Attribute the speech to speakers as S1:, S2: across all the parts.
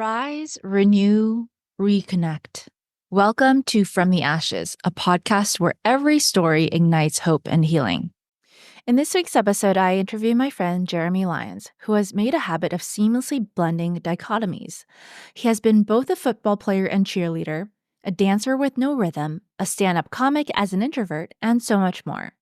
S1: Rise, renew, reconnect. Welcome to From the Ashes, a podcast where every story ignites hope and healing. In this week's episode, I interview my friend Jeremy Lyons, who has made a habit of seamlessly blending dichotomies. He has been both a football player and cheerleader, a dancer with no rhythm, a stand-up comic as an introvert, and so much more.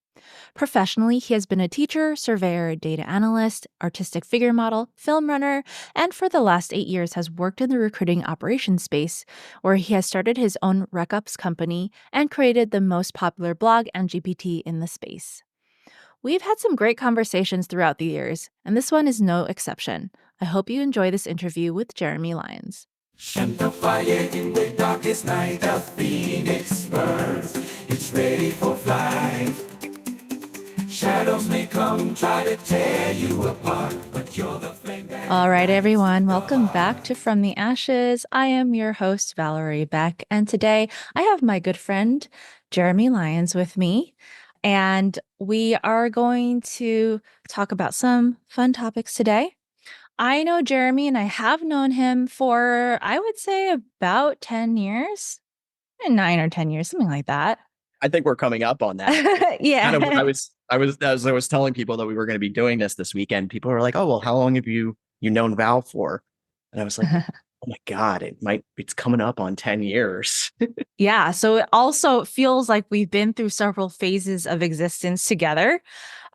S1: Professionally, he has been a teacher, surveyor, data analyst, artistic figure model, film runner, and for the last 8 years has worked in the recruiting operations space, where he has started his own RecOps company and created the most popular blog and GPT in the space. We've had some great conversations throughout the years, and this one is no exception. I hope you enjoy this interview with Jeremy Lyons.
S2: And the fire in the darkest night, the phoenix burns. It's ready for flight. Shadows may come, try to tear you apart, but you're the flame that...
S1: All right, everyone, welcome back to From the Ashes. I am your host, Valerie Beck, and today I have my good friend, Jeremy Lyons, with me, and we are going to talk about some fun topics today. I know Jeremy, and I have known him for, I would say, about 10 years, 9 or 10 years, something like that.
S3: I think we're coming up on that.
S1: Yeah.
S3: Kind of, as I was telling people that we were going to be doing this weekend, people were like, "Oh, well, how long have you known Val for?" And I was like, "Oh my God, it's coming up on 10 years."
S1: Yeah. So it also feels like we've been through several phases of existence together.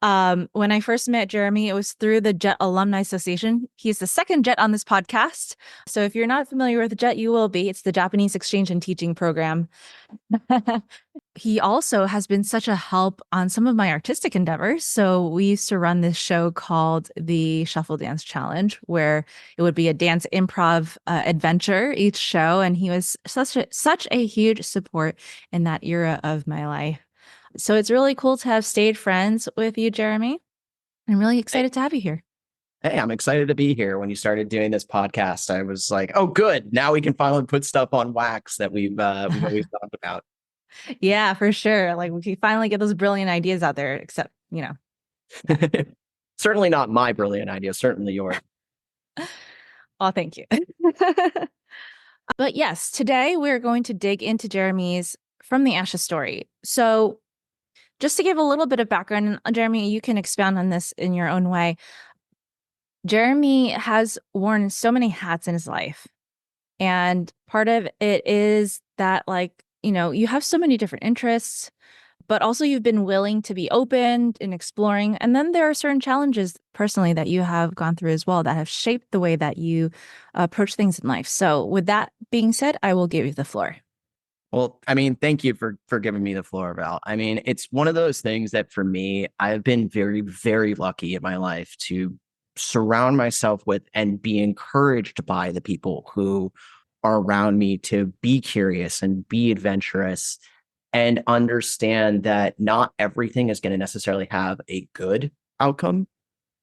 S1: When I first met Jeremy, it was through the JET Alumni Association. He's the second JET on this podcast. So if you're not familiar with the JET, you will be. It's the Japanese Exchange and Teaching Program. He also has been such a help on some of my artistic endeavors. So we used to run this show called the Shuffle Dance Challenge, where it would be a dance improv adventure each show. And he was such a huge support in that era of my life. So it's really cool to have stayed friends with you, Jeremy. I'm really excited to have you here.
S3: Hey, I'm excited to be here. When you started doing this podcast, I was like, "Oh, good. Now we can finally put stuff on wax that we've always talked about."
S1: Yeah, for sure. Like we can finally get those brilliant ideas out there, except,
S3: Certainly not my brilliant idea, certainly yours.
S1: Oh, thank you. But yes, today we're going to dig into Jeremy's From the Ashes story. So just to give a little bit of background, and Jeremy, you can expound on this in your own way. Jeremy has worn so many hats in his life. And part of it is that, you have so many different interests, but also you've been willing to be open and exploring. And then there are certain challenges personally that you have gone through as well that have shaped the way that you approach things in life. So with that being said, I will give you the floor.
S3: Well, thank you for giving me the floor, Val. It's one of those things that for me, I've been very, very lucky in my life to surround myself with and be encouraged by the people who are around me to be curious and be adventurous and understand that not everything is going to necessarily have a good outcome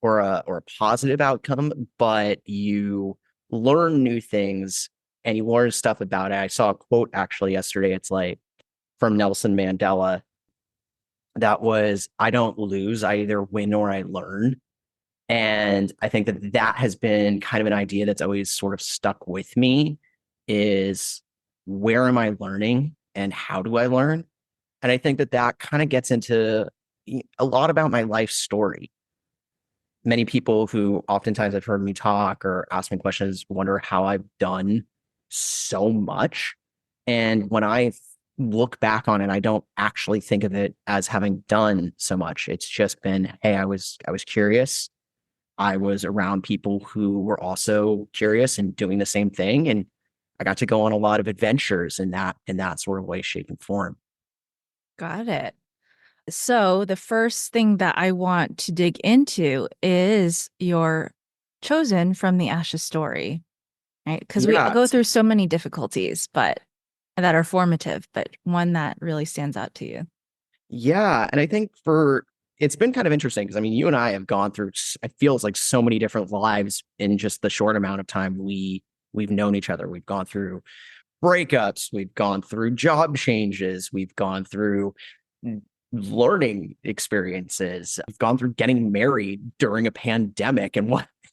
S3: or a positive outcome, but you learn new things and you learn stuff about it. I saw a quote actually yesterday. It's like from Nelson Mandela that was, "I don't lose, I either win or I learn." And I think that has been kind of an idea that's always sort of stuck with me, is where am I learning and how do I learn? And I think that kind of gets into a lot about my life story. Many people who oftentimes have heard me talk or ask me questions wonder how I've done so much. And when I look back on it, I don't actually think of it as having done so much. It's just been, hey, I was curious. I was around people who were also curious and doing the same thing. And I got to go on a lot of adventures in that sort of way, shape, and form.
S1: Got it. So the first thing that I want to dig into is your chosen From the Ashes story, right? Because we go through so many difficulties, but that are formative, but one that really stands out to you.
S3: Yeah. And I think it's been kind of interesting because you and I have gone through, it feels like so many different lives in just the short amount of time we've known each other. We've gone through breakups, we've gone through job changes, we've gone through learning experiences, we've gone through getting married during a pandemic and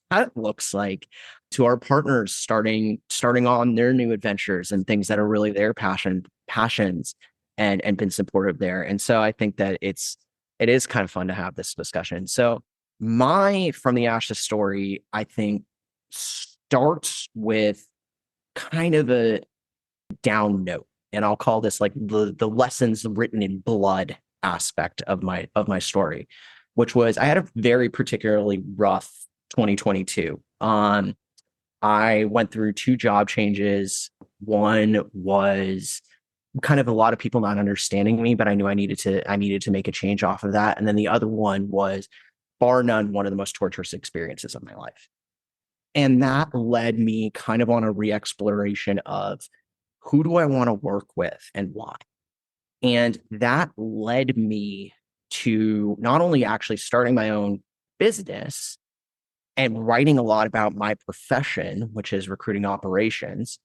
S3: that looks like, to our partners starting on their new adventures and things that are really their passions and been supportive there. And so I think that it is kind of fun to have this discussion. So my From the Ashes story, I think, starts with kind of a down note. And I'll call this like the lessons written in blood aspect of my story, which was I had a very particularly rough 2022. I went through two job changes. One was kind of a lot of people not understanding me, but I knew I needed to make a change off of that. And then the other one was, bar none, one of the most torturous experiences of my life. And that led me kind of on a re-exploration of who do I want to work with and why. And that led me to not only actually starting my own business and writing a lot about my profession, which is recruiting operations.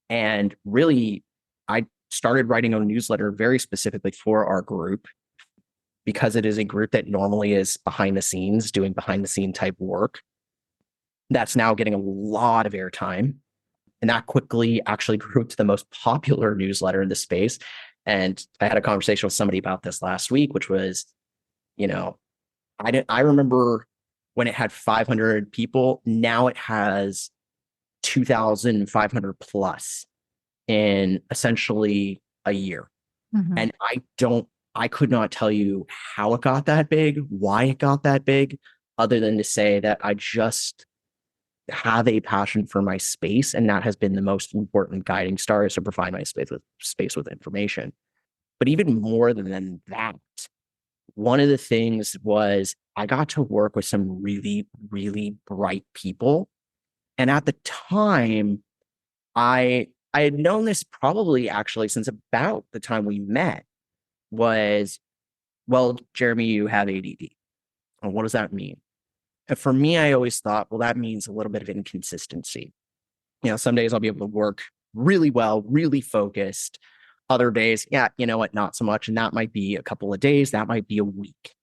S3: And really, I started writing a newsletter very specifically for our group, because it is a group that normally is behind the scenes, doing behind the scene type work. That's now getting a lot of airtime. And that quickly actually grew to the most popular newsletter in the space. And I had a conversation with somebody about this last week, which was, I remember when it had 500 people, now it has 2,500 plus in essentially a year.
S1: Mm-hmm.
S3: And I could not tell you how it got that big, why it got that big, other than to say that I just have a passion for my space. And that has been the most important guiding star, is to provide my space with information. But even more than that, one of the things was I got to work with some really, really bright people. And at the time, I had known this probably actually since about the time we met, was, well, Jeremy, you have ADD. And what does that mean? And for me, I always thought, well, that means a little bit of inconsistency. Some days I'll be able to work really well, really focused. Other days, yeah, you know what, not so much. And that might be a couple of days, that might be a week,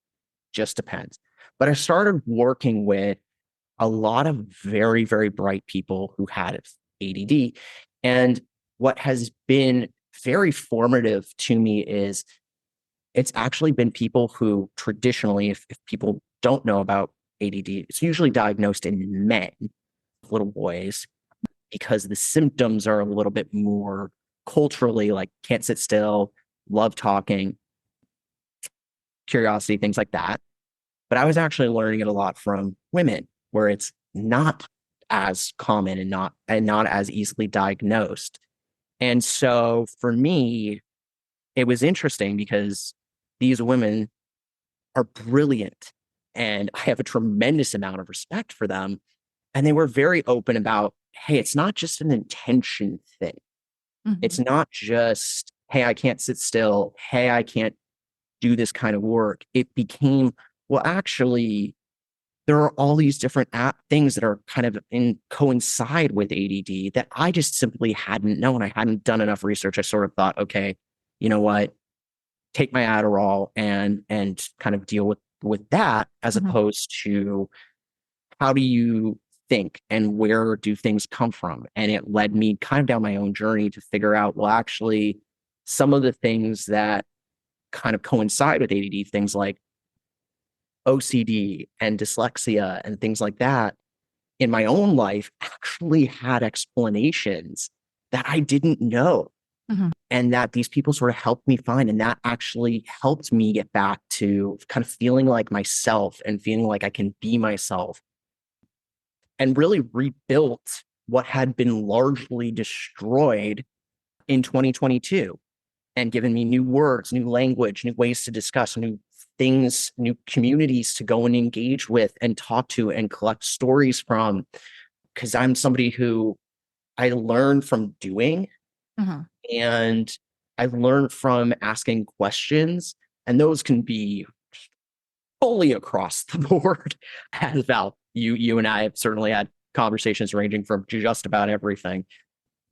S3: just depends. But I started working with a lot of very, very bright people who had ADD. And what has been very formative to me is it's actually been people who traditionally, if people don't know about ADD, it's usually diagnosed in men, little boys, because the symptoms are a little bit more culturally, like can't sit still, love talking, curiosity, things like that. But I was actually learning it a lot from women, where it's not as common and not as easily diagnosed. And so for me, it was interesting because these women are brilliant and I have a tremendous amount of respect for them. And they were very open about, hey, it's not just an intention thing.
S1: Mm-hmm.
S3: It's not just, hey, I can't sit still. Hey, I can't do this kind of work. It became, well, actually, there are all these different things that are kind of coincide with ADD that I just simply hadn't known. I hadn't done enough research. I sort of thought, okay, you know what, take my Adderall and kind of deal with that, as
S1: Mm-hmm.
S3: opposed to how do you think and where do things come from? And it led me kind of down my own journey to figure out, well, actually, some of the things that kind of coincide with ADD, things like OCD and dyslexia and things like that, in my own life actually had explanations that I didn't know.
S1: Mm-hmm.
S3: And that these people sort of helped me find. And that actually helped me get back to kind of feeling like myself and feeling like I can be myself, and really rebuilt what had been largely destroyed in 2022, and given me new words, new language, new ways to discuss, new things, new communities to go and engage with and talk to and collect stories from. Because I'm somebody who I learn from doing,
S1: Mm-hmm.
S3: and I've learned from asking questions, and those can be fully across the board. As Val, you and I have certainly had conversations ranging from just about everything,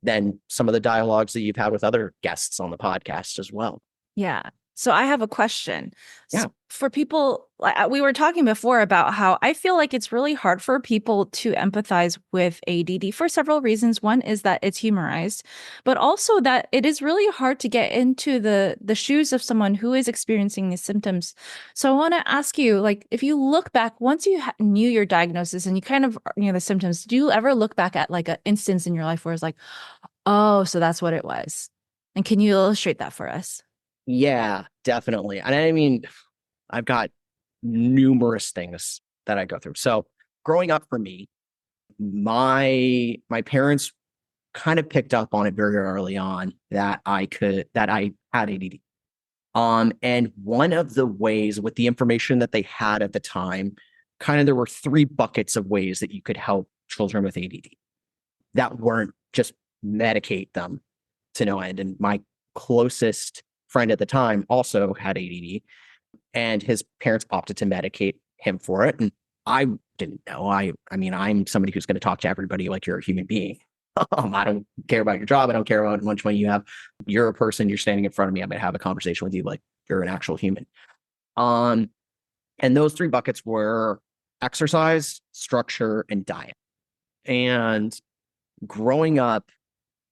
S3: then some of the dialogues that you've had with other guests on the podcast as well.
S1: Yeah. So I have a question.
S3: Yeah.
S1: For people, we were talking before about how I feel like it's really hard for people to empathize with ADD for several reasons. One is that it's humorized, but also that it is really hard to get into the shoes of someone who is experiencing these symptoms. So I want to ask you, like, if you look back, once you knew your diagnosis and you kind of knew the symptoms, do you ever look back at like an instance in your life where it's like, oh, so that's what it was? And can you illustrate that for us?
S3: Yeah, definitely. And I mean, I've got numerous things that I go through. So growing up for me, my parents kind of picked up on it very early on that I had ADD. And one of the ways with the information that they had at the time, kind of there were three buckets of ways that you could help children with ADD that weren't just medicate them to no end. And my closest friend at the time also had ADD, and his parents opted to medicate him for it. And I didn't know. I mean, I'm somebody who's going to talk to everybody like you're a human being. I don't care about your job. I don't care about how much money you have. You're a person. You're standing in front of me. I'm going to have a conversation with you like you're an actual human. Um, and those three buckets were exercise, structure, and diet. And growing up,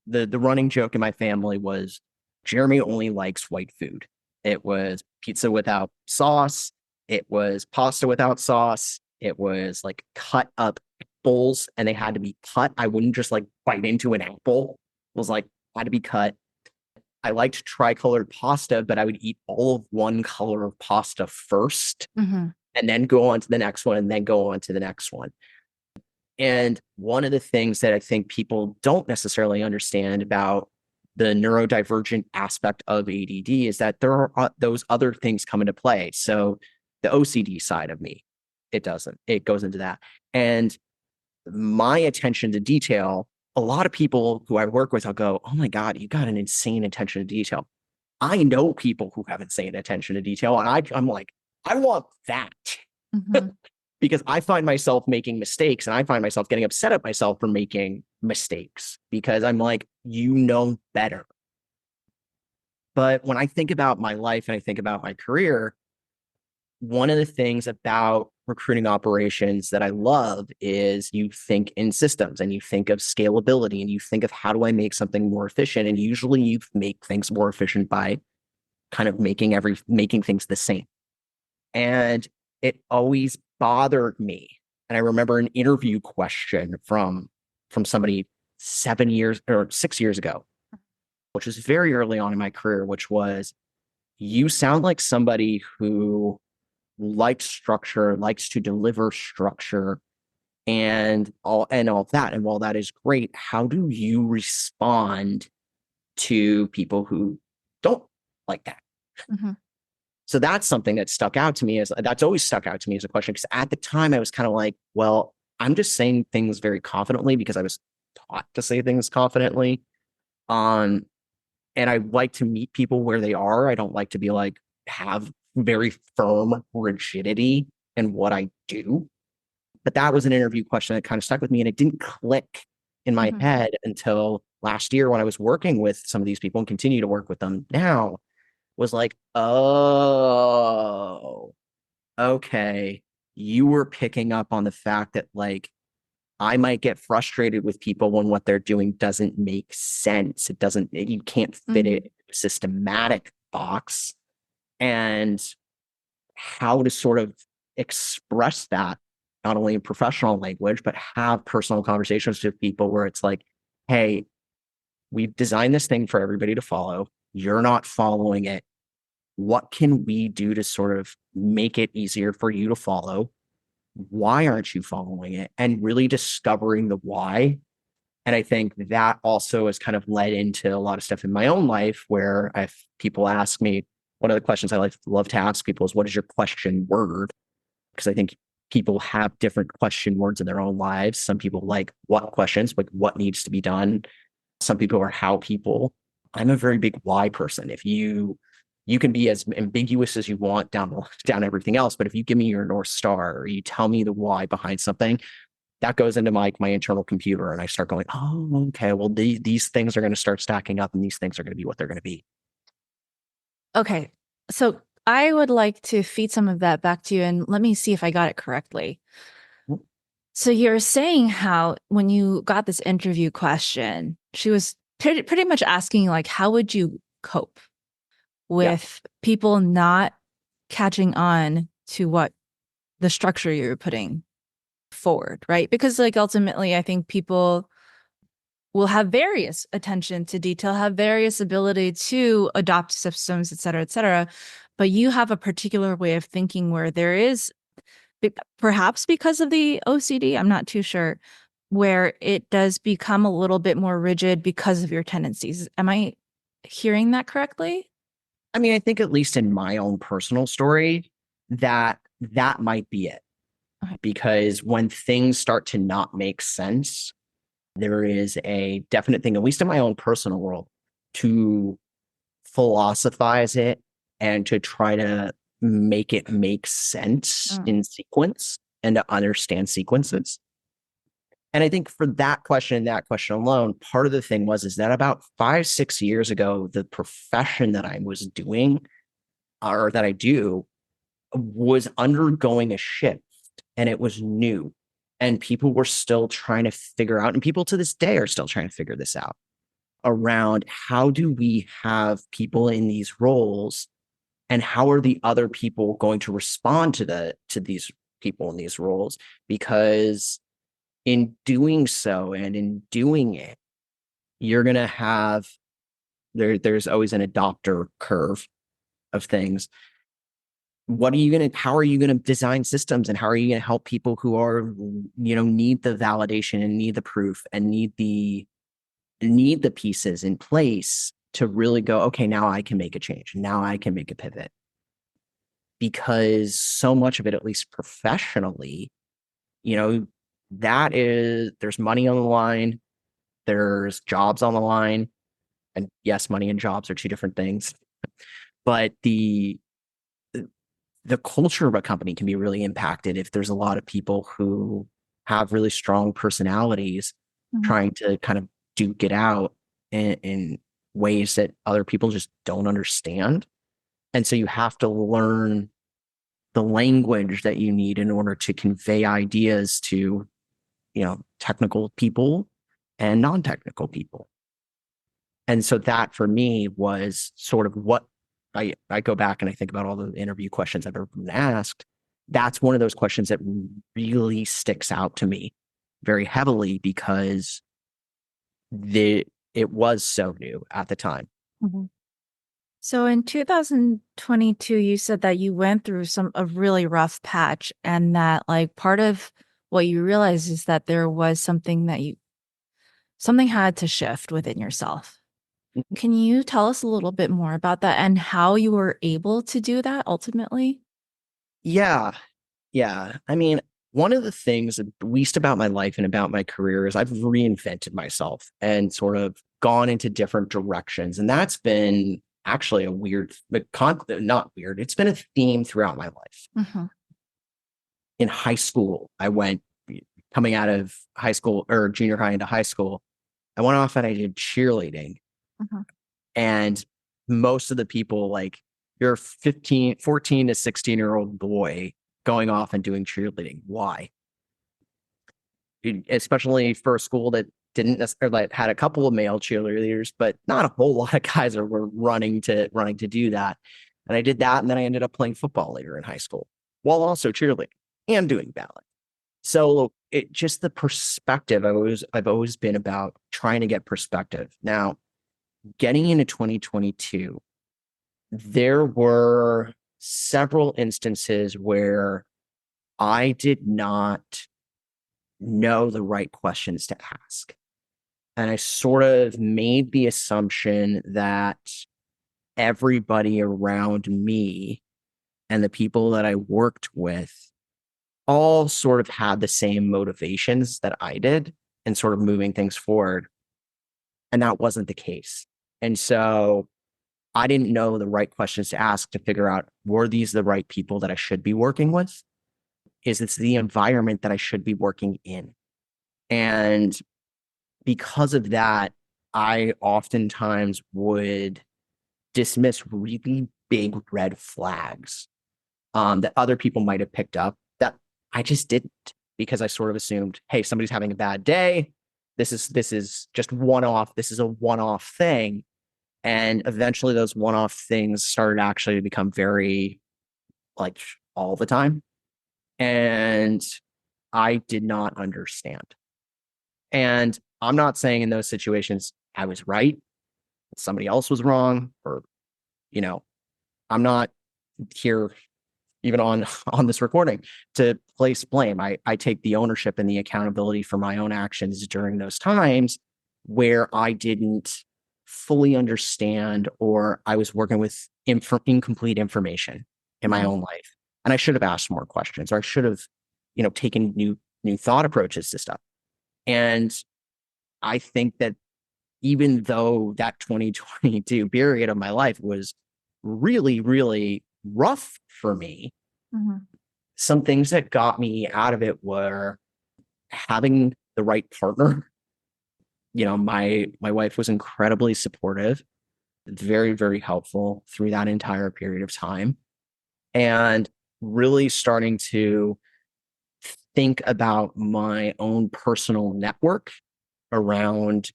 S3: the running joke in my family was Jeremy only likes white food. It was pizza without sauce. It was pasta without sauce. It was like cut up apples, and they had to be cut. I wouldn't just like bite into an apple. It was like had to be cut. I liked tricolored pasta, but I would eat all of one color of pasta first
S1: Mm-hmm.
S3: and then go on to the next one and then go on to the next one. And one of the things that I think people don't necessarily understand about the neurodivergent aspect of ADD is that there are those other things come into play. So the OCD side of me, it doesn't. It goes into that. And my attention to detail, a lot of people who I work with, I'll go, oh my God, you got an insane attention to detail. I know people who have insane attention to detail. And I'm like, I want that.
S1: Mm-hmm.
S3: Because I find myself making mistakes, and I find myself getting upset at myself for making mistakes because I'm like, you know better. But when I think about my life and I think about my career, one of the things about recruiting operations that I love is you think in systems and you think of scalability and you think of how do I make something more efficient? And usually you make things more efficient by kind of making things the same. And it always bothered me. And I remember an interview question from somebody 6 years ago, which was very early on in my career, which was, you sound like somebody who likes structure, likes to deliver structure and all that. And while that is great, how do you respond to people who don't like that?
S1: Mm-hmm.
S3: So that's something that's always stuck out to me as a question. Because at the time I was kind of like, well, I'm just saying things very confidently because I was taught to say things confidently. And I like to meet people where they are. I don't like to be like, have very firm rigidity in what I do. But that was an interview question that kind of stuck with me. And it didn't click in my
S1: Mm-hmm.
S3: head until last year when I was working with some of these people and continue to work with them now. Was like, oh, okay. You were picking up on the fact that like I might get frustrated with people when what they're doing doesn't make sense. You can't fit it in a systematic box. And how to sort of express that, not only in professional language, but have personal conversations with people where it's like, hey, we've designed this thing for everybody to follow. You're not following it. What can we do to sort of make it easier for you to follow? Why aren't you following it? And really discovering the why. And I think that also has kind of led into a lot of stuff in my own life where if people ask me, one of the questions I love to ask people is, what is your question word? Because I think people have different question words in their own lives. Some people like what questions, like what needs to be done. Some people are how people. I'm a very big why person. If you can be as ambiguous as you want down everything else, but if you give me your North Star or you tell me the why behind something, that goes into my internal computer, and I start going, oh, okay, well, these things are going to start stacking up, and these things are going to be what they're going to be.
S1: Okay. So I would like to feed some of that back to you and let me see if I got it correctly. So you're saying how when you got this interview question, she was pretty much asking like, how would you cope
S3: Yeah.
S1: with people not catching on to what the structure you're putting forward, right? Because like ultimately, I think people will have various attention to detail, have various ability to adopt systems, et cetera, et cetera. But you have a particular way of thinking where there is, perhaps because of the OCD, I'm not too sure, where it does become a little bit more rigid because of your tendencies. Am I hearing that correctly?
S3: I mean, I think at least in my own personal story, that might be it.
S1: Okay.
S3: Because when things start to not make sense, there is a definite thing, at least in my own personal world, to philosophize it and to try to make it make sense
S1: Mm.
S3: in sequence and to understand sequences. And I think for that question alone, part of the thing is that about 5, 6 years ago, the profession that I was doing or that I do was undergoing a shift and it was new. And people were still trying to figure out, and people to this day are still trying to figure this out around how do we have people in these roles and how are the other people going to respond to these people in these roles? Because in doing so and in doing it, you're going to have there's always an adopter curve of things. How are you going to design systems and how are you going to help people who are, need the validation and need the proof and need the pieces in place to really go, okay, now I can make a change. Now I can make a pivot. Because so much of it, at least professionally, there's money on the line, there's jobs on the line. And yes, money and jobs are two different things. But the culture of a company can be really impacted if there's a lot of people who have really strong personalities
S1: Mhm.
S3: trying to kind of duke it out in ways that other people just don't understand. And so you have to learn the language that you need in order to convey ideas to, technical people and non-technical people. And so that for me was sort of what I go back and I think about all the interview questions I've ever been asked. That's one of those questions that really sticks out to me very heavily because it was so new at the time.
S1: Mhm. So in 2022, you said that you went through a really rough patch and that like part of what you realized is that there was something had to shift within yourself. Can you tell us a little bit more about that and how you were able to do that ultimately?
S3: Yeah. Yeah. I mean, one of the things, at least about my life and about my career, is I've reinvented myself and sort of gone into different directions. And that's been actually a not weird. It's been a theme throughout my life.
S1: Mhm.
S3: In high school, coming out of high school or junior high into high school, I went off and I did cheerleading.
S1: Mhm.
S3: And most of the people, like, you're 14 to 16-year-old boy going off and doing cheerleading. Why? Especially for a school that didn't necessarily had a couple of male cheerleaders, but not a whole lot of guys were running to do that. And I did that, and then I ended up playing football later in high school while also cheerleading and doing ballet. So it just the perspective. I've always been about trying to get perspective. Now, getting into 2022, there were several instances where I did not know the right questions to ask. And I sort of made the assumption that everybody around me and the people that I worked with all sort of had the same motivations that I did and sort of moving things forward. And that wasn't the case. And so I didn't know the right questions to ask to figure out, were these the right people that I should be working with? Is this the environment that I should be working in? And because of that, I oftentimes would dismiss really big red flags that other people might have picked up that I just didn't, because I sort of assumed, hey, somebody's having a bad day. This is just one-off. This is a one-off thing. And eventually those one-off things started actually to become very like all the time. And I did not understand. And I'm not saying in those situations I was right, somebody else was wrong, or, I'm not here even on this recording to place blame. I take the ownership and the accountability for my own actions during those times where I didn't fully understand, or I was working with incomplete information in my own life. And I should have asked more questions, or I should have, taken new thought approaches to stuff. And I think that even though that 2022 period of my life was really, really rough for me, some things that got me out of it were having the right partner. My wife was incredibly supportive, very, very helpful through that entire period of time, and really starting to think about my own personal network around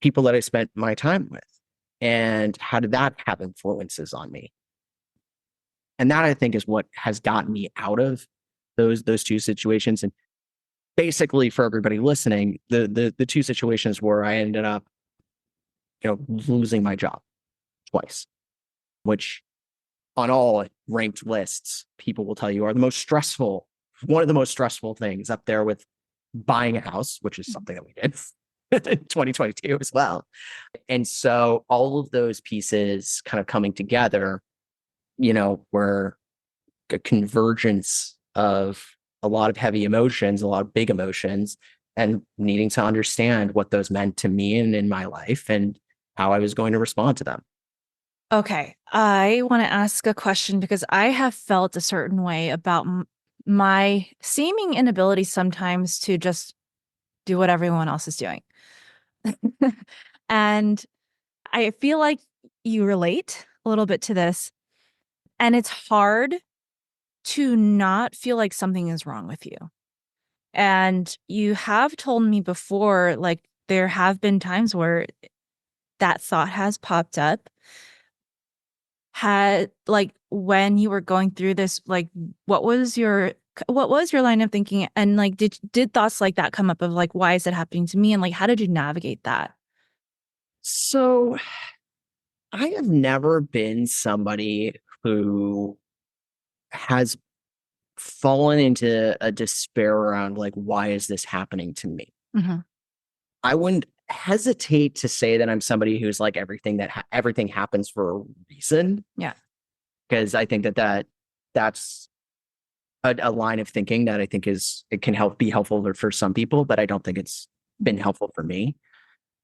S3: people that I spent my time with, and how did that have influences on me. And that, I think, is what has gotten me out of those two situations. And basically, for everybody listening, the two situations where I ended up, losing my job twice, which on all ranked lists, people will tell you are one of the most stressful things, up there with buying a house, which is something that we did in 2022 as well. And so all of those pieces kind of coming together, were a convergence of a lot of heavy emotions, a lot of big emotions, and needing to understand what those meant to me and in my life and how I was going to respond to them.
S1: Okay. I want to ask a question because I have felt a certain way about my seeming inability sometimes to just do what everyone else is doing. And I feel like you relate a little bit to this. And it's hard to not feel like something is wrong with you. And you have told me before, like, there have been times where that thought has popped up. Like, when you were going through this, like, what was your line of thinking? And like, did thoughts like that come up of like, why is it happening to me? And like, how did you navigate that?
S3: So I have never been somebody who has fallen into a despair around like, why is this happening to me? I wouldn't hesitate to say that I'm somebody who's like, everything happens for a reason.
S1: Yeah.
S3: Because I think that's a line of thinking that I think it can be helpful for some people, but I don't think it's been helpful for me.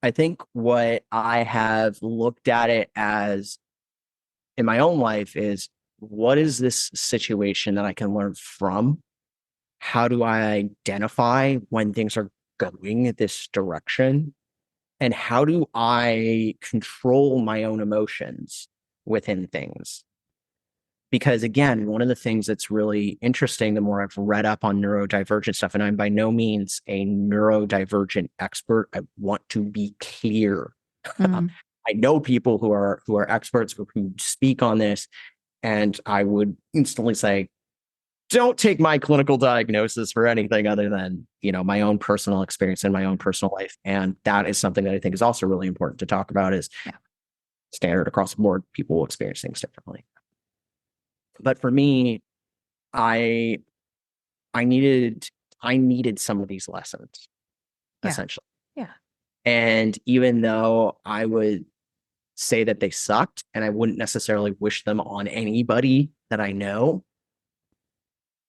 S3: I think what I have looked at it as in my own life is, what is this situation that I can learn from? How do I identify when things are going this direction? And how do I control my own emotions within things? Because again, one of the things that's really interesting, the more I've read up on neurodivergent stuff, and I'm by no means a neurodivergent expert, I want to be clear. I know people who are experts who speak on this, and I would instantly say, don't take my clinical diagnosis for anything other than, my own personal experience and my own personal life. And that is something that I think is also really important to talk about, is standard across the board. People will experience things differently. But for me, I needed some of these lessons, essentially.
S1: Yeah.
S3: And even though I would say that they sucked, and I wouldn't necessarily wish them on anybody that I know,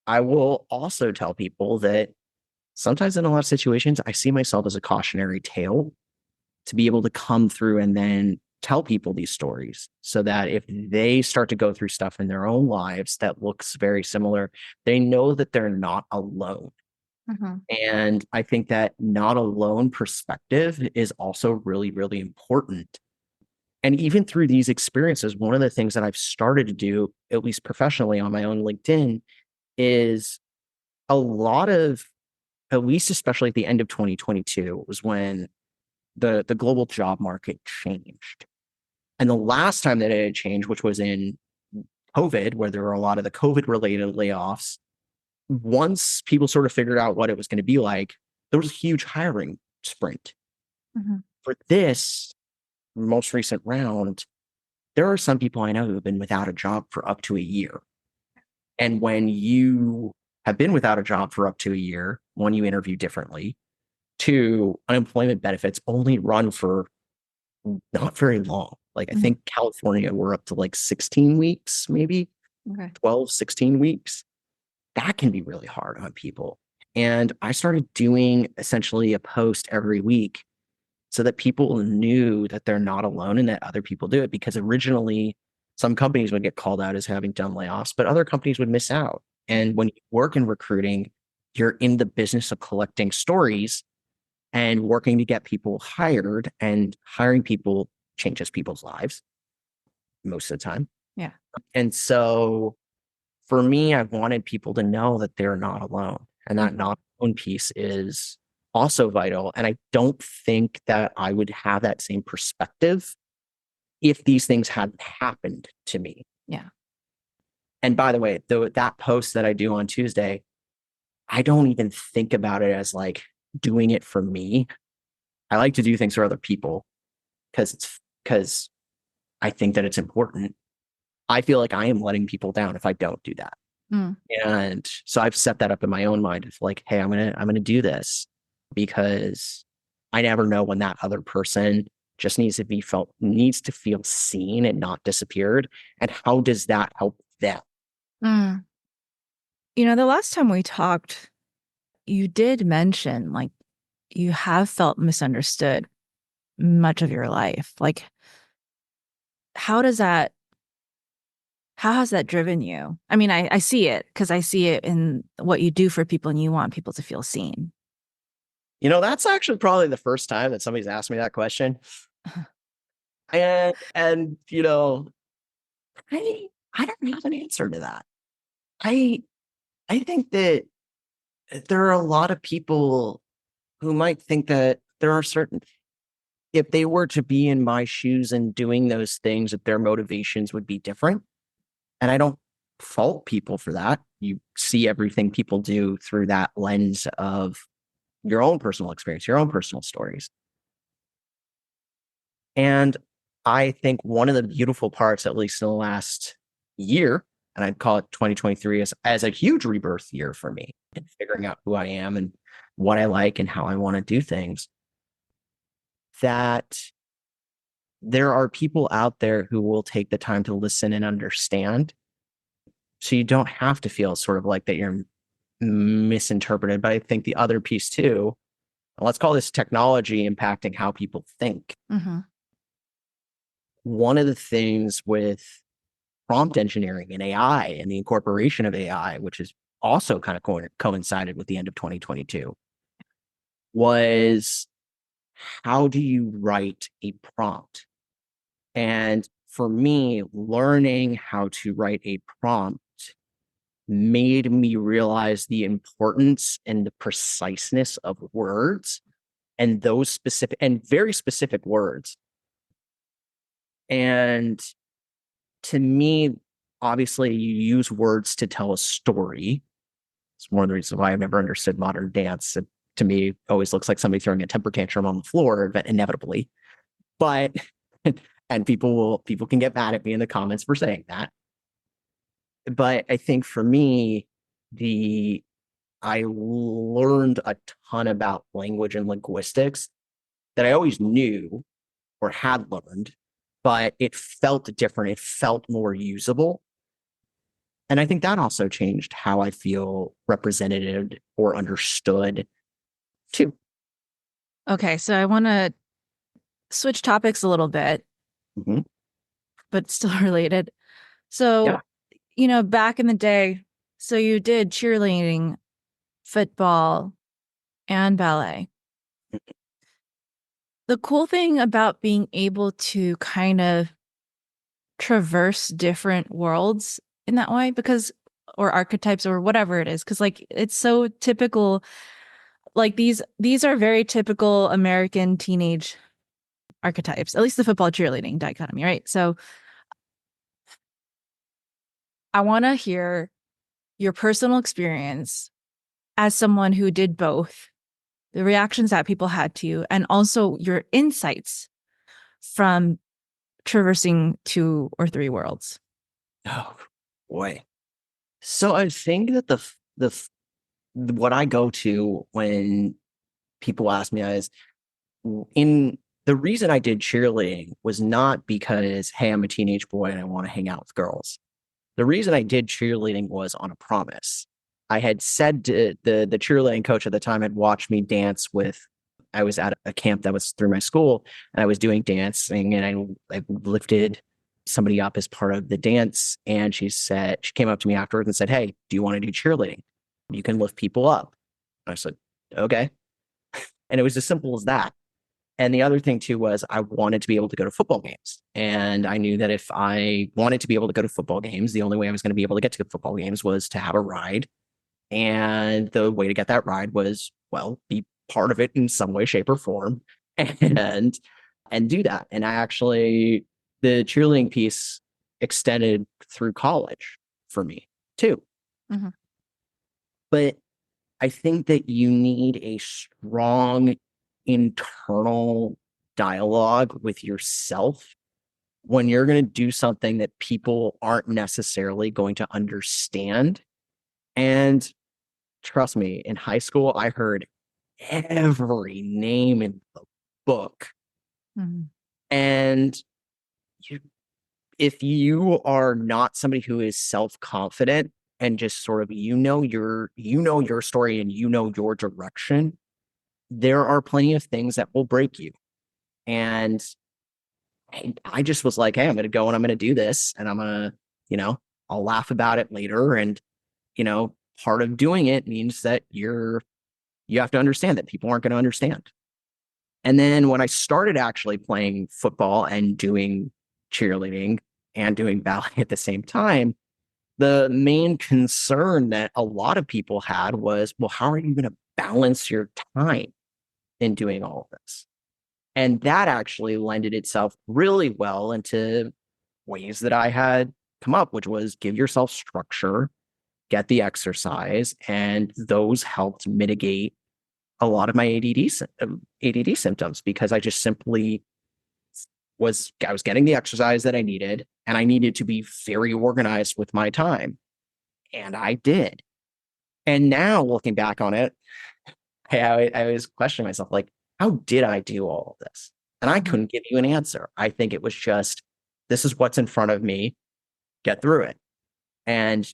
S3: I will also tell people that sometimes in a lot of situations, I see myself as a cautionary tale to be able to come through and then tell people these stories, so that if they start to go through stuff in their own lives that looks very similar, they know that they're not alone. And I think that not alone perspective is also really, really important. And even through these experiences, one of the things that I've started to do, at least professionally on my own LinkedIn, is a lot of, at least especially at the end of 2022, was when the global job market changed. And the last time that it had changed, which was in COVID, where there were a lot of the COVID related layoffs, once people sort of figured out what it was going to be like, there was a huge hiring sprint.
S1: Mm-hmm.
S3: For this most recent round, there are some people I know who have been without a job for up to a year. And when you have been without a job for up to a year, one, you interview differently. Two, unemployment benefits only run for not very long. Like I think California, we're up to like 16 weeks, maybe 12, 16 weeks. That can be really hard on people. And I started doing essentially a post every week so that people knew that they're not alone and that other people do it. Because originally, some companies would get called out as having done layoffs, but other companies would miss out. And when you work in recruiting, you're in the business of collecting stories and working to get people hired, and hiring people changes people's lives most of the time.
S1: Yeah.
S3: And so for me, I wanted people to know that they're not alone, and that not alone piece is also vital. And I don't think that I would have that same perspective if these things hadn't happened to me.
S1: Yeah.
S3: And by the way, that post that I do on Tuesday, I don't even think about it as like doing it for me. I like to do things for other people because I think that it's important. I feel like I am letting people down if I don't do that. And so I've set that up in my own mind. It's like, hey, I'm gonna do this because I never know when that other person just needs to feel seen and not disappeared. And how does that help them?
S1: The last time we talked, you did mention like you have felt misunderstood much of your life. Like, how has that driven you? I mean, I see it because I see it in what you do for people and you want people to feel seen.
S3: That's actually probably the first time that somebody's asked me that question. And I don't have an answer to that. I think that there are a lot of people who might think that there are certain, if they were to be in my shoes and doing those things, that their motivations would be different. And I don't fault people for that. You see everything people do through that lens of your own personal experience, your own personal stories. And I think one of the beautiful parts, at least in the last year, and I'd call it 2023 as a huge rebirth year for me in figuring out who I am and what I like and how I want to do things, that there are people out there who will take the time to listen and understand. So you don't have to feel sort of like that you're misinterpreted. But I think the other piece too, let's call this technology impacting how people think. One of the things with prompt engineering and AI and the incorporation of AI, which is also kind of coincided with the end of 2022, was how do you write a prompt? And for me, learning how to write a prompt made me realize the importance and the preciseness of words, and those specific and very specific words. And to me, obviously, you use words to tell a story. It's one of the reasons why I've never understood modern dance. It, to me, always looks like somebody throwing a temper tantrum on the floor, inevitably. But and people can get mad at me in the comments for saying that. But I think for me, I learned a ton about language and linguistics that I always knew or had learned, but it felt different. It felt more usable. And I think that also changed how I feel represented or understood too.
S1: Okay, so I want to switch topics a little bit, but still related. So, back in the day, so you did cheerleading, football, and ballet. The cool thing about being able to kind of traverse different worlds in that way, or archetypes or whatever it is, because like it's so typical. Like these are very typical American teenage archetypes, at least the football cheerleading dichotomy, right? So I want to hear your personal experience as someone who did both, the reactions that people had to you, and also your insights from traversing 2 or 3 worlds.
S3: Oh boy. So I think that what I go to when people ask me is in the reason I did cheerleading was not because, hey, I'm a teenage boy and I want to hang out with girls. The reason I did cheerleading was on a promise. I had said to the cheerleading coach at the time had watched me dance with, I was at a camp that was through my school and I was doing dancing and I lifted somebody up as part of the dance. And she came up to me afterwards and said, hey, do you want to do cheerleading? You can lift people up. And I said, okay. And it was as simple as that. And the other thing too was I wanted to be able to go to football games. And I knew that if I wanted to be able to go to football games, the only way I was going to be able to get to football games was to have a ride. And the way to get that ride was, well, be part of it in some way, shape, or form and do that. And the cheerleading piece extended through college for me too.
S1: Mm-hmm.
S3: But I think that you need a strong internal dialogue with yourself when you're going to do something that people aren't necessarily going to understand. And trust me, in high school, I heard every name in the book.
S1: Mm-hmm.
S3: And if you are not somebody who is self-confident and just sort of your story and your direction, there are plenty of things that will break you. And I just was like, hey, I'm going to go and I'm going to do this and I'm going to, I'll laugh about it later. And, part of doing it means that you have to understand that people aren't going to understand. And then when I started actually playing football and doing cheerleading and doing ballet at the same time, the main concern that a lot of people had was, well, how are you going to balance your time in doing all of this? And that actually lended itself really well into ways that I had come up, which was give yourself structure, get the exercise, and those helped mitigate a lot of my ADD symptoms because I just simply I was getting the exercise that I needed, and I needed to be very organized with my time. And I did. And now looking back on it, I always question myself, like, how did I do all of this? And I couldn't give you an answer. I think it was just, this is what's in front of me, get through it. And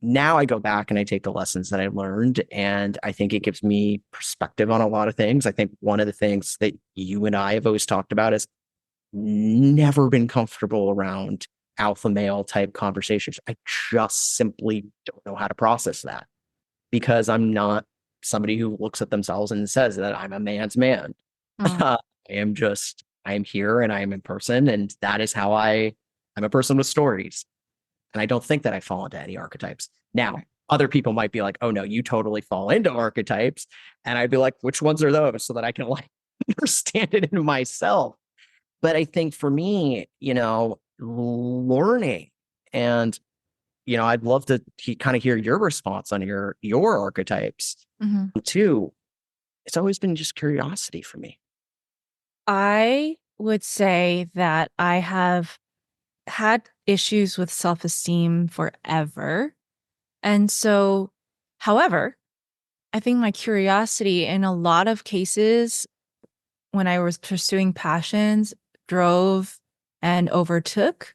S3: now I go back and I take the lessons that I learned, and I think it gives me perspective on a lot of things. I think one of the things that you and I have always talked about is never been comfortable around alpha male type conversations. I just simply don't know how to process that because I'm not somebody who looks at themselves and says that I'm a man's man. I am here and I am in person. And that is how I'm a person with stories. And I don't think that I fall into any archetypes. Now, other people might be like, oh no, you totally fall into archetypes. And I'd be like, which ones are those? So that I can like understand it in myself. But I think for me, learning and, I'd love to kind of hear your response on your archetypes too. It's always been just curiosity for me.
S1: I would say that I have had issues with self-esteem forever. And so, however, I think my curiosity in a lot of cases when I was pursuing passions drove and overtook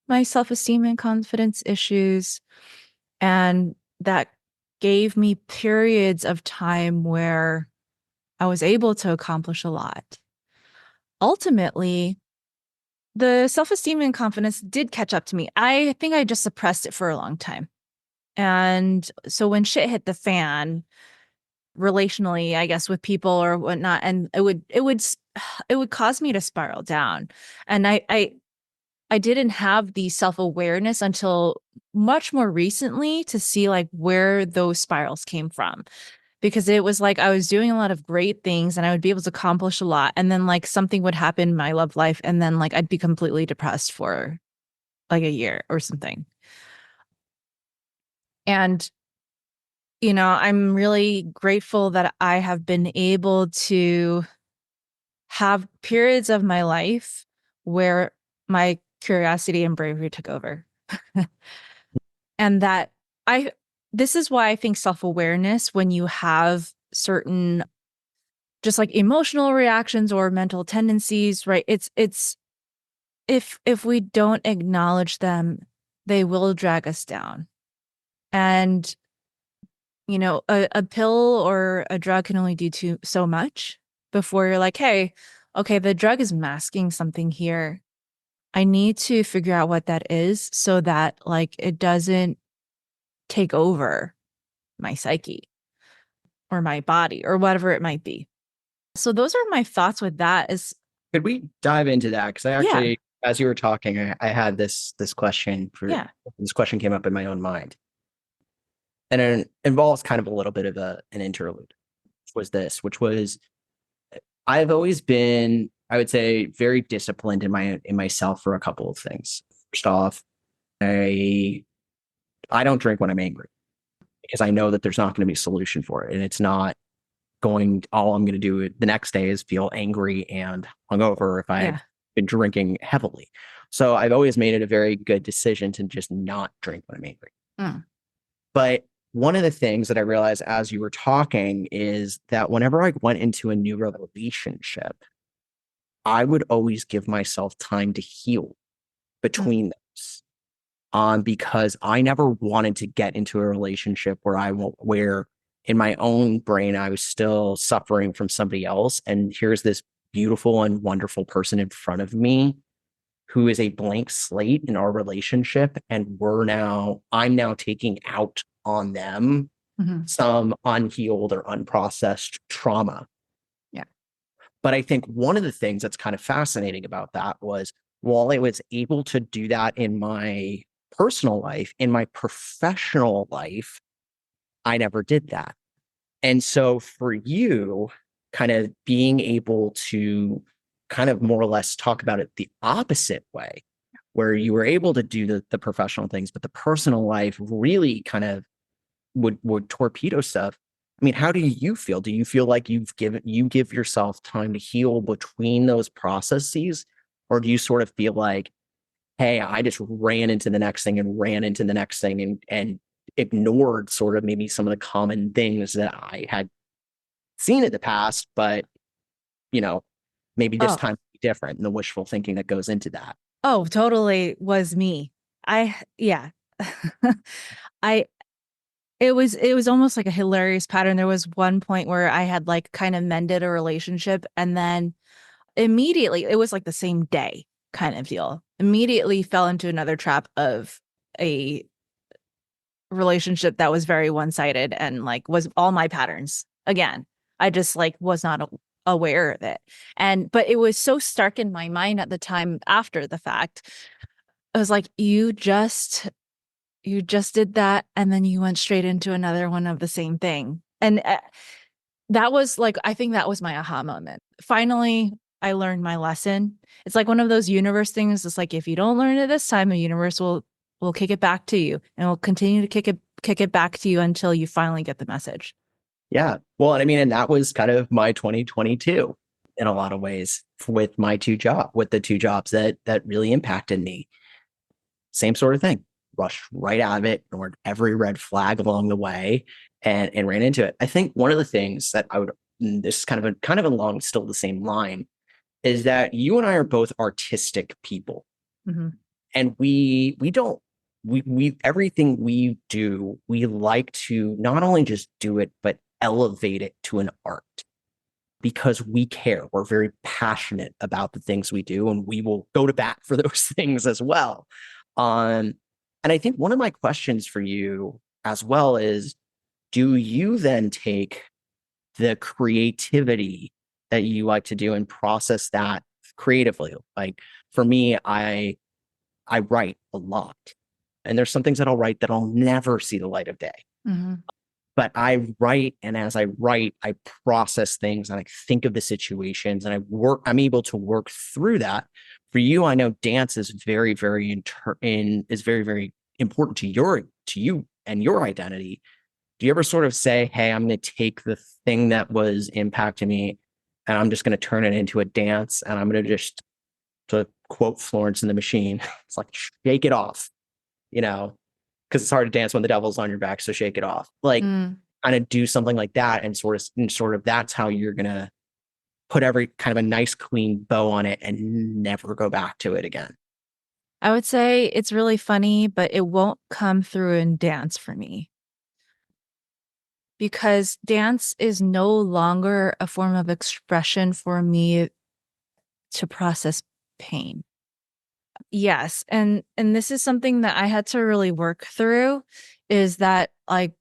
S1: my self-esteem and confidence issues. And that gave me periods of time where I was able to accomplish a lot. Ultimately, the self-esteem and confidence did catch up to me. I think I just suppressed it for a long time. And so when shit hit the fan, relationally, I guess, with people or whatnot, and it would it would cause me to spiral down. And I didn't have the self-awareness until much more recently to see like where those spirals came from. Because it was like I was doing a lot of great things and I would be able to accomplish a lot. And then like something would happen in my love life. And then like I'd be completely depressed for like a year or something. And, I'm really grateful that I have been able to have periods of my life where my curiosity and bravery took over. And that this is why I think self-awareness, when you have certain just like emotional reactions or mental tendencies, right? It's if we don't acknowledge them, they will drag us down. And a pill or a drug can only do so much before you're like, hey, okay, the drug is masking something here. I need to figure out what that is so that like it doesn't take over my psyche or my body or whatever it might be. So those are my thoughts with that is
S3: Could we dive into that? Because I
S1: yeah,
S3: actually, as you were talking, I had this question
S1: yeah.
S3: this question came up in my own mind. And it involves kind of a little bit of an interlude, which was I've always been, I would say, very disciplined in myself for a couple of things. First off, I don't drink when I'm angry because I know that there's not going to be a solution for it. And it's not all I'm going to do the next day is feel angry and hungover if I've been drinking heavily. So I've always made it a very good decision to just not drink when I'm angry.
S1: Mm.
S3: But one of the things that I realized as you were talking is that whenever I went into a new relationship, I would always give myself time to heal between those. Because I never wanted to get into a relationship where in my own brain, I was still suffering from somebody else. And here's this beautiful and wonderful person in front of me who is a blank slate in our relationship. And I'm now taking out on them some unhealed or unprocessed trauma.
S1: Yeah.
S3: But I think one of the things that's kind of fascinating about that was while I was able to do that in my personal life, in my professional life, I never did that. And so for you, kind of being able to kind of more or less talk about it the opposite way, where you were able to do the professional things, but the personal life really kind of would torpedo stuff. I mean, how do you feel? Do you feel like you give yourself time to heal between those processes? Or do you sort of feel like, hey, I just ran into the next thing and ran into the next thing and ignored sort of maybe some of the common things that I had seen in the past, but maybe this time be different and the wishful thinking that goes into that.
S1: Oh, totally was me. Yeah. I it was almost like a hilarious pattern. There was one point where I had like kind of mended a relationship and then immediately it was like the same day kind of deal. Immediately fell into another trap of a relationship that was very one-sided and like was all my patterns again. I just like was not aware of it. But it was so stark in my mind at the time after the fact. I was like, you just did that and then you went straight into another one of the same thing. And that was like, I think that was my aha moment. Finally, I learned my lesson. It's like one of those universe things. It's like, if you don't learn it this time, the universe will kick it back to you and will continue to kick it back to you until you finally get the message.
S3: Yeah. Well, I mean, and that was kind of my 2022 in a lot of ways with the two jobs that really impacted me. Same sort of thing. Rushed right out of it, ignored every red flag along the way and ran into it. I think one of the things that this is kind of along still the same line, is that you and I are both artistic people.
S1: Mm-hmm.
S3: And we everything we do, we like to not only just do it, but elevate it to an art because we care. We're very passionate about the things we do, and we will go to bat for those things as well. And I think one of my questions for you as well is, do you then take the creativity that you like to do and process that creatively? Like for me, I write a lot, and there's some things that I'll write that I'll never see the light of day.
S1: Mm-hmm.
S3: But I write, and as I write, I process things and I think of the situations, and I'm able to work through that. For you, I know dance is very, very is very, very important to you and your identity. Do you ever sort of say, hey, I'm going to take the thing that was impacting me and I'm just going to turn it into a dance, and I'm going to just, to quote Florence and the Machine, it's like, shake it off, because it's hard to dance when the devil's on your back. So shake it off. Like, kind of do something like that. And sort of that's how you're going to put every kind of a nice clean bow on it and never go back to it again.
S1: I would say it's really funny, but it won't come through in dance for me. Because dance is no longer a form of expression for me to process pain. Yes. And this is something that I had to really work through, is that like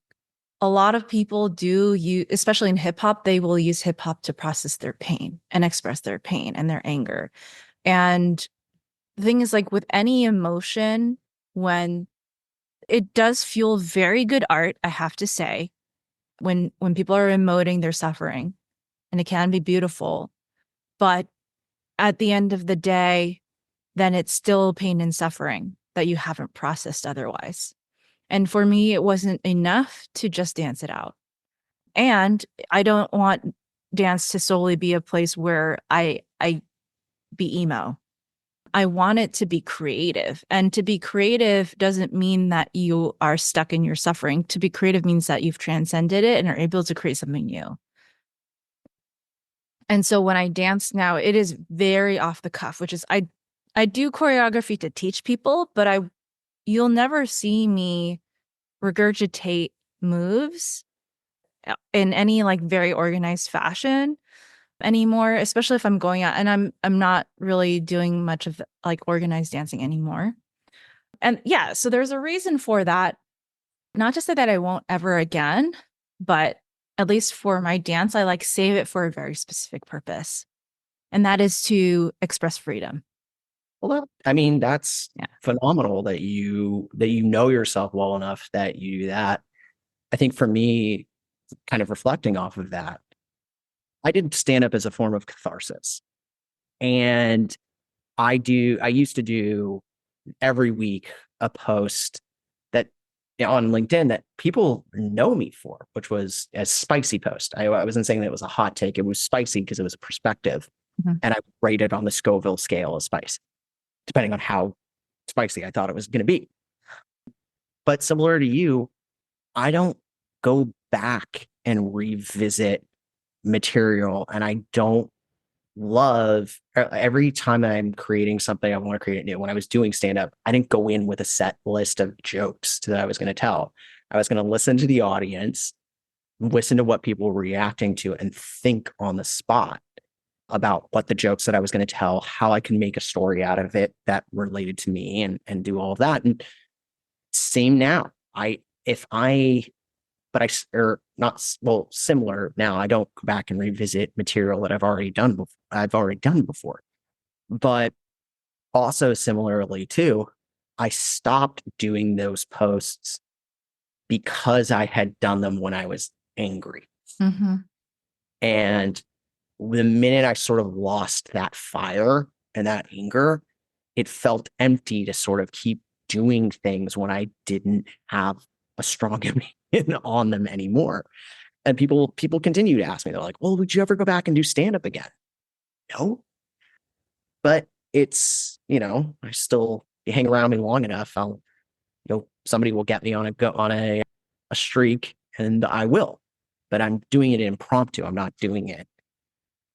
S1: a lot of people do use, especially in hip hop, they will use hip hop to process their pain and express their pain and their anger. And the thing is, like with any emotion, when it does fuel very good art, I have to say, when people are emoting their suffering, and it can be beautiful, but at the end of the day, then it's still pain and suffering that you haven't processed otherwise. And for me, it wasn't enough to just dance it out. And I don't want dance to solely be a place where I be emo. I want it to be creative. And to be creative doesn't mean that you are stuck in your suffering. To be creative means that you've transcended it and are able to create something new. And so when I dance now, it is very off the cuff, which is I do choreography to teach people, but you'll never see me regurgitate moves in any like very organized fashion anymore, especially if I'm going out, and I'm not really doing much of like organized dancing anymore. And yeah, so there's a reason for that. Not to say that I won't ever again, but at least for my dance, I like save it for a very specific purpose. And that is to express freedom.
S3: Well, I mean, that's phenomenal that you know yourself well enough that you do that. I think for me, kind of reflecting off of that, I did stand up as a form of catharsis. And I used to do every week a post that on LinkedIn that people know me for, which was a spicy post. I wasn't saying that it was a hot take. It was spicy because it was a perspective. And I rated on the Scoville scale of spice, depending on how spicy I thought it was going to be. But similar to you, I don't go back and revisit material, and I don't love every time I'm creating something, I want to create it new. When I was doing stand-up, I didn't go in with a set list of jokes that I was going to tell. I was going to listen to the audience, listen to what people were reacting to, and think on the spot about what the jokes that I was going to tell, how I can make a story out of it that related to me, and do all of that. And same now. Similar now. I don't go back and revisit material that I've already done before. But also similarly too, I stopped doing those posts because I had done them when I was angry. And the minute I sort of lost that fire and that anger, it felt empty to sort of keep doing things when I didn't have a strong opinion on them anymore. And people continue to ask me, they're like, well, would you ever go back and do stand-up again? No. But it's, I still, you hang around me long enough, somebody will get me on a streak, and I will. But I'm doing it impromptu. I'm not doing it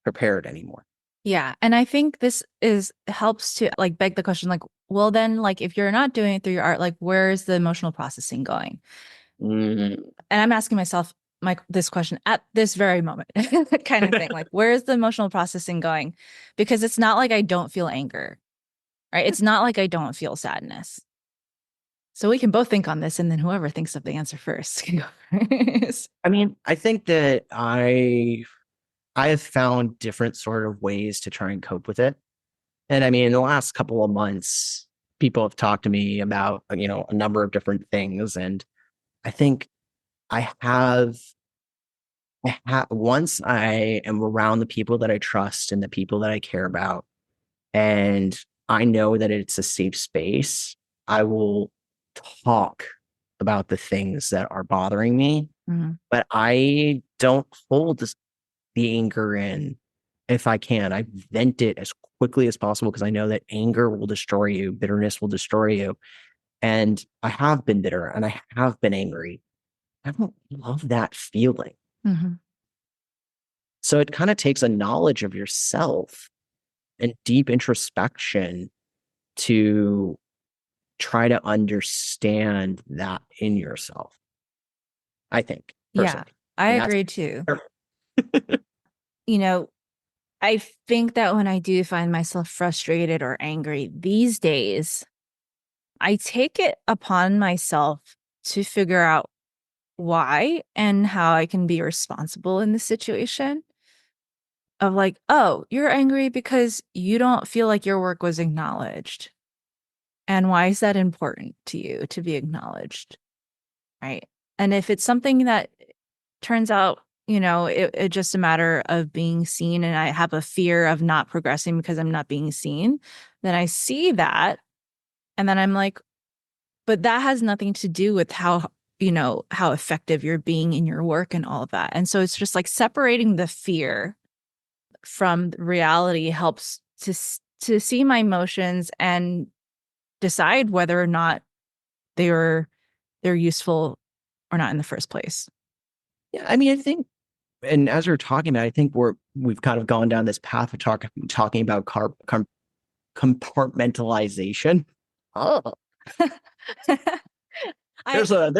S3: prepared anymore.
S1: Yeah. And I think this helps to like beg the question, like, well, then like if you're not doing it through your art, like where's the emotional processing going? And I'm asking myself this question at this very moment, kind of thing. Like, where's the emotional processing going? Because it's not like I don't feel anger, right? It's not like I don't feel sadness. So we can both think on this, and then whoever thinks of the answer first can go first.
S3: I mean, I think that I have found different sort of ways to try and cope with it. And I mean, in the last couple of months, people have talked to me about, a number of different things. And I think I have, once I am around the people that I trust and the people that I care about, and I know that it's a safe space, I will talk about the things that are bothering me, but I don't hold the anger in if I can. I vent it as quickly as possible because I know that anger will destroy you, bitterness will destroy you. And I have been bitter and I have been angry. I don't love that feeling.
S1: Mhm.
S3: So it kind of takes a knowledge of yourself and deep introspection to try to understand that in yourself, I think,
S1: Yeah,
S3: personally.
S1: I
S3: And that's
S1: agree too. You know, I think that when I do find myself frustrated or angry these days, I take it upon myself to figure out why and how I can be responsible in the situation of like, oh, you're angry because you don't feel like your work was acknowledged. And why is that important to you to be acknowledged? Right. And if it's something that turns out, it just a matter of being seen and I have a fear of not progressing because I'm not being seen, then I see that. And then I'm like, but that has nothing to do with how effective you're being in your work and all of that. And so it's just like separating the fear from reality helps to see my emotions and decide whether or not they're useful or not in the first place.
S3: Yeah, I mean, I think, and as we're talking about, I think we've kind of gone down this path of talking about compartmentalization. Oh,
S1: I
S3: there's a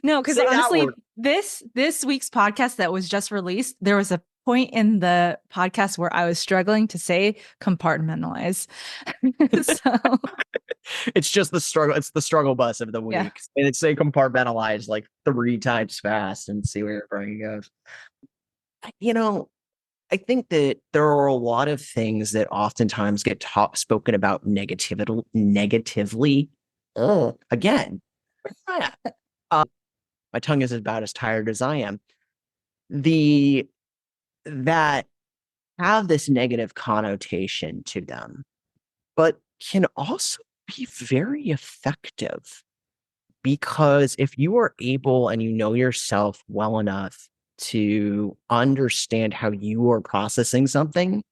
S1: no, because
S3: say that
S1: honestly,
S3: word.
S1: this week's podcast that was just released, there was a point in the podcast where I was struggling to say compartmentalize. So
S3: It's just the struggle. It's the struggle bus of the
S1: yeah.
S3: week, and it's say compartmentalize like 3 times fast and see where your brain goes. You know, I think that there are a lot of things that oftentimes get spoken about negatively. Oh, again, uh, my tongue is about as tired as I am. The that have this negative connotation to them, but can also be very effective because if you are able and you know yourself well enough to understand how you are processing something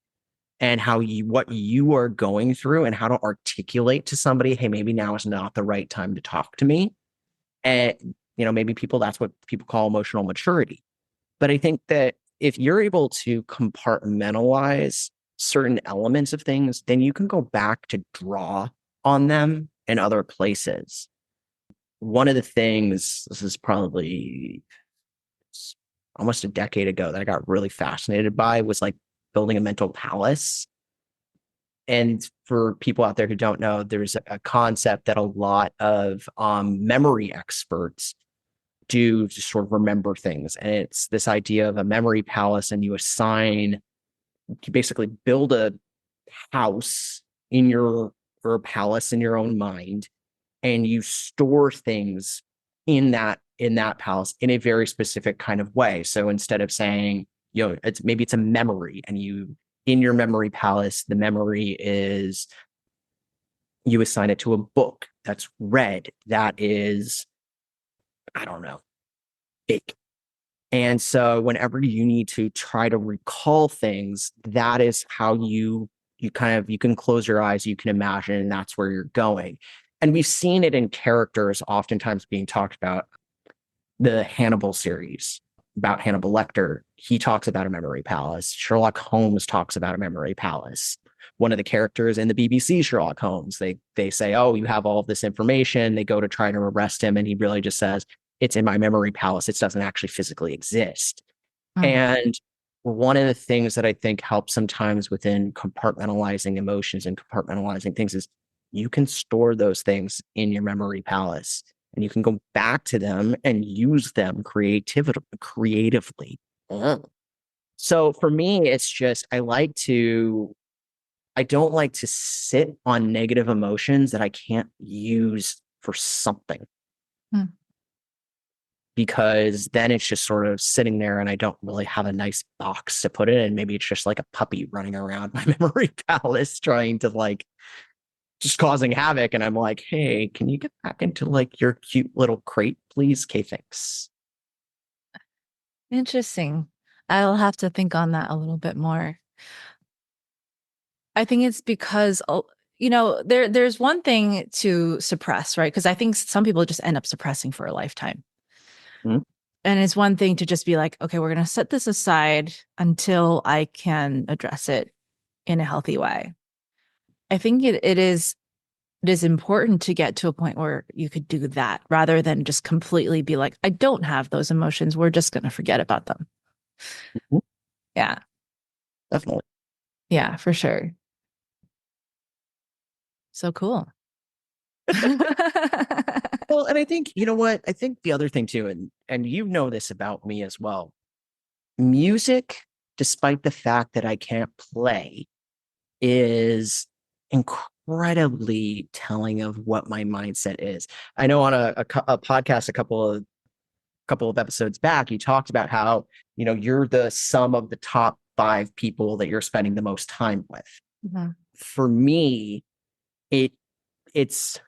S3: and what you are going through and how to articulate to somebody, hey, maybe now is not the right time to talk to me. And, maybe that's what people call emotional maturity. But I think that if you're able to compartmentalize certain elements of things, then you can go back to draw on them in other places. One of the things, this is probably almost a decade ago, that I got really fascinated by was like building a mental palace. And for people out there who don't know, there's a concept that a lot of memory experts do to sort of remember things. And it's this idea of a memory palace, and you basically build a house or a palace in your own mind, and you store things in that palace in a very specific kind of way. So instead of saying, it's a memory, and in your memory palace, the memory is you assign it to a book that's read, that is, I don't know, big. And so whenever you need to try to recall things, that is how you can close your eyes, you can imagine, and that's where you're going. And we've seen it in characters oftentimes being talked about. The Hannibal series about Hannibal Lecter, he talks about a memory palace. Sherlock Holmes talks about a memory palace. One of the characters in the BBC Sherlock Holmes, they say, oh, you have all of this information. They go to try to arrest him, and he really just says, it's in my memory palace. It doesn't actually physically exist.
S1: Mm.
S3: And one of the things that I think helps sometimes within compartmentalizing emotions and compartmentalizing things is you can store those things in your memory palace, and you can go back to them and use them creatively. So for me, it's just I don't like to sit on negative emotions that I can't use for something,
S1: Hmm.
S3: because then it's just sort of sitting there and I don't really have a nice box to put it in. Maybe it's just like a puppy running around my memory palace trying to like just causing havoc. And I'm like, hey, can you get back into like your cute little crate, please? Okay, thanks.
S1: Interesting. I'll have to think on that a little bit more. I think it's because there's one thing to suppress, right? Because I think some people just end up suppressing for a lifetime.
S3: Mhm.
S1: And it's one thing to just be like, okay, we're going to set this aside until I can address it in a healthy way. I think it is important to get to a point where you could do that rather than just completely be like, I don't have those emotions. We're just going to forget about them.
S3: Mhm.
S1: Yeah.
S3: Definitely.
S1: Yeah, for sure. So cool.
S3: Well, and I think, you know what? I think the other thing too, and you know this about me as well. Music, despite the fact that I can't play, is incredibly telling of what my mindset is. I know on a podcast a couple of episodes back, you talked about how, you're the sum of the top 5 people that you're spending the most time with.
S1: Mhm.
S3: For me, it it's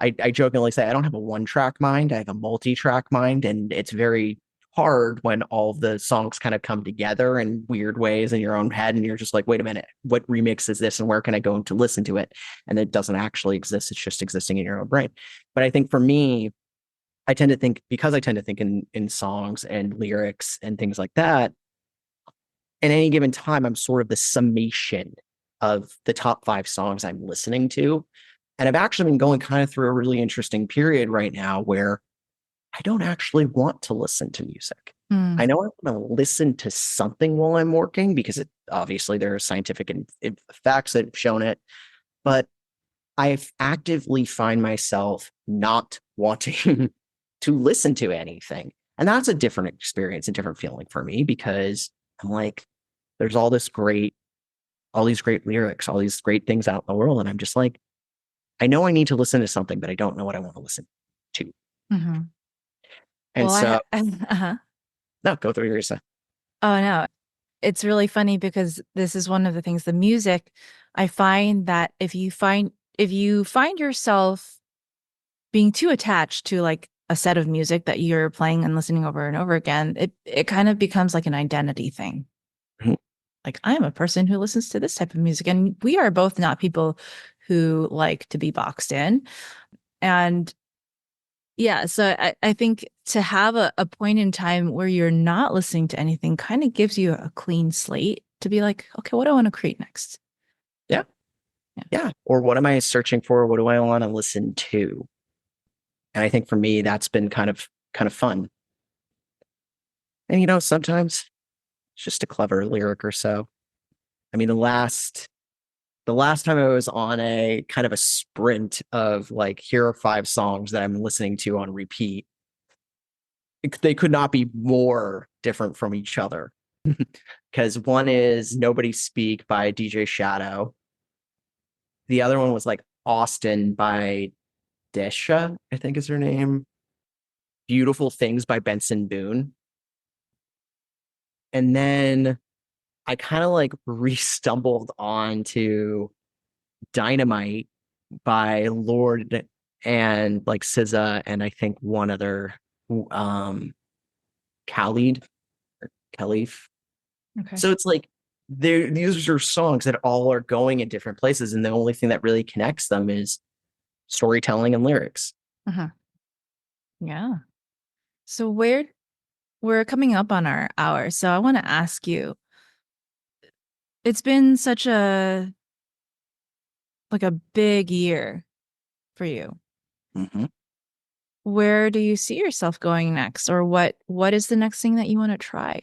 S3: I jokingly say I don't have a one-track mind. I have a multi-track mind, and it's very hard when all of the songs kind of come together in weird ways in your own head, and you're just like, wait a minute, what remix is this, and where can I go to listen to it? And it doesn't actually exist; it's just existing in your own brain. But I think for me, I tend to think in songs and lyrics and things like that. At any given time, I'm sort of the summation of the top 5 songs I'm listening to. And I've actually been going kind of through a really interesting period right now where I don't actually want to listen to music. I
S1: Mm.
S3: know I want to listen to something while I'm working because obviously there are scientific and facts that have shown it, but I actively find myself not wanting to listen to anything. And that's a different experience, a different feeling for me because I'm like, there's all these great lyrics, all these great things out in the world. And I'm just like, I know I need to listen to something, but I don't know what I want to listen to.
S1: Mhm.
S3: And
S1: Well,
S3: so,
S1: uh-huh.
S3: no, go through your say.
S1: Oh no. It's really funny because this is one of the things, the music, I find that if you find yourself being too attached to like a set of music that you're playing and listening over and over again, it kind of becomes like an identity thing.
S3: Mhm.
S1: Like I'm a person who listens to this type of music, and we are both not people who like to be boxed in. And yeah, so I think to have a point in time where you're not listening to anything kind of gives you a clean slate to be like, okay, what do I want to create next?
S3: Yeah.
S1: Yeah.
S3: Yeah. Or what am I searching for? What do I want to listen to? And I think for me, that's been kind of fun. And sometimes it's just a clever lyric or so. I mean, the last time I was on a kind of a sprint of like, here are 5 songs that I'm listening to on repeat, they could not be more different from each other. Because one is Nobody Speak by DJ Shadow. The other one was like Austin by Desha, I think is her name. Beautiful Things by Benson Boone. And then I kind of like re-stumbled onto Dynamite by Lord and like SZA and I think one other um Khalid or Khalif.
S1: Okay.
S3: So it's like these are songs that all are going in different places, and the only thing that really connects them is storytelling and lyrics.
S1: Uh-huh. Yeah. So we're coming up on our hour. So I want to ask you, it's been such a like a big year for you.
S3: Mhm.
S1: Where do you see yourself going next? Or what is the next thing that you want to try?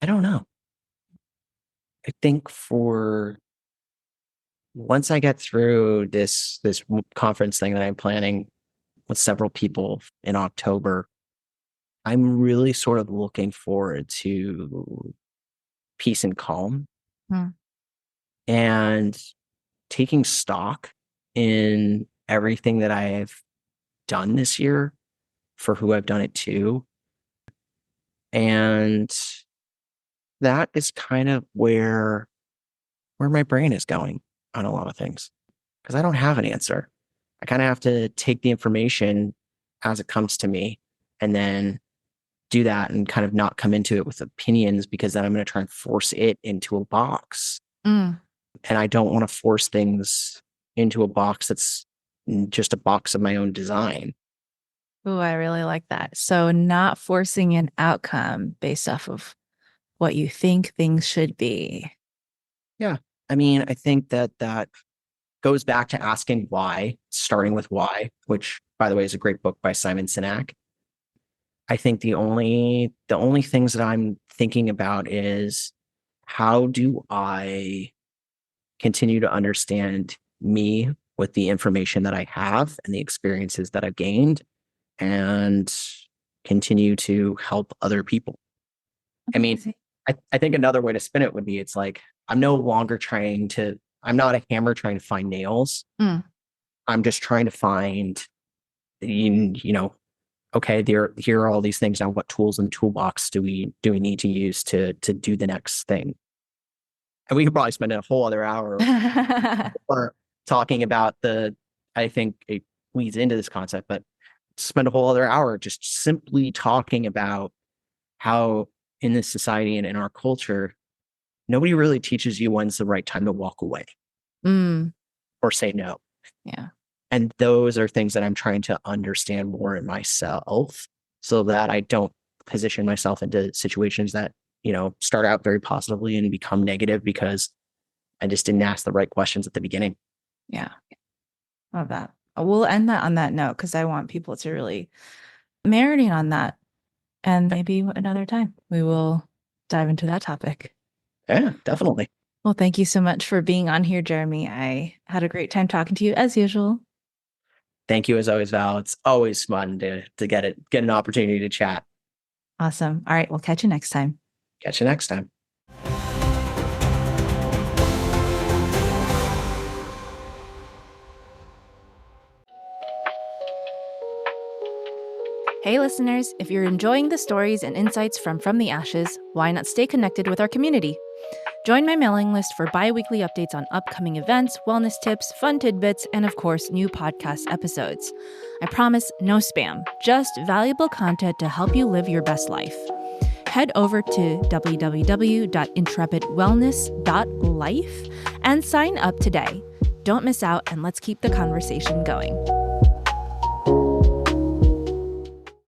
S3: I don't know. I think for once I get through this conference thing that I'm planning with several people in October, I'm really sort of looking forward to peace and calm and taking stock in everything that I've done this year for who I've done it to. And that is kind of where my brain is going on a lot of things, because I don't have an answer. I kind of have to take the information as it comes to me and then do that and kind of not come into it with opinions, because then I'm going to try and force it into a box.
S1: Mm.
S3: And I don't want to force things into a box that's just a box of my own design.
S1: Ooh, I really like that. So not forcing an outcome based off of what you think things should be.
S3: Yeah. I mean, I think that goes back to asking why, starting with why, which, by the way, is a great book by Simon Sinek. I think the only things that I'm thinking about is, how do I continue to understand me with the information that I have and the experiences that I've gained, and continue to help other people. I mean, I think another way to spin it would be, it's like, I'm not a hammer trying to find nails. I'm just trying to find, okay, here are all these things. Now, what tools in the toolbox do we need to use to do the next thing? And we could probably spend a whole other hour or talking about I think it leads into this concept, but spend a whole other hour just simply talking about how in this society and in our culture, nobody really teaches you when's the right time to walk away or say no.
S1: Yeah.
S3: And those are things that I'm trying to understand more in myself, so that I don't position myself into situations that, start out very positively and become negative because I just didn't ask the right questions at the beginning.
S1: Yeah. Love that. We'll end that on that note, because I want people to really marinate on that. And maybe another time we will dive into that topic.
S3: Yeah, definitely.
S1: Well, thank you so much for being on here, Jeremy. I had a great time talking to you as usual.
S3: Thank you as always, Val. It's always fun to get an opportunity to chat.
S1: Awesome. All right. We'll catch you next time.
S3: Catch you next time.
S1: Hey, listeners, if you're enjoying the stories and insights from the Ashes, why not stay connected with our community? Join my mailing list for bi-weekly updates on upcoming events, wellness tips, fun tidbits, and of course, new podcast episodes. I promise no spam, just valuable content to help you live your best life. Head over to www.intrepidwellness.life and sign up today. Don't miss out, and let's keep the conversation going.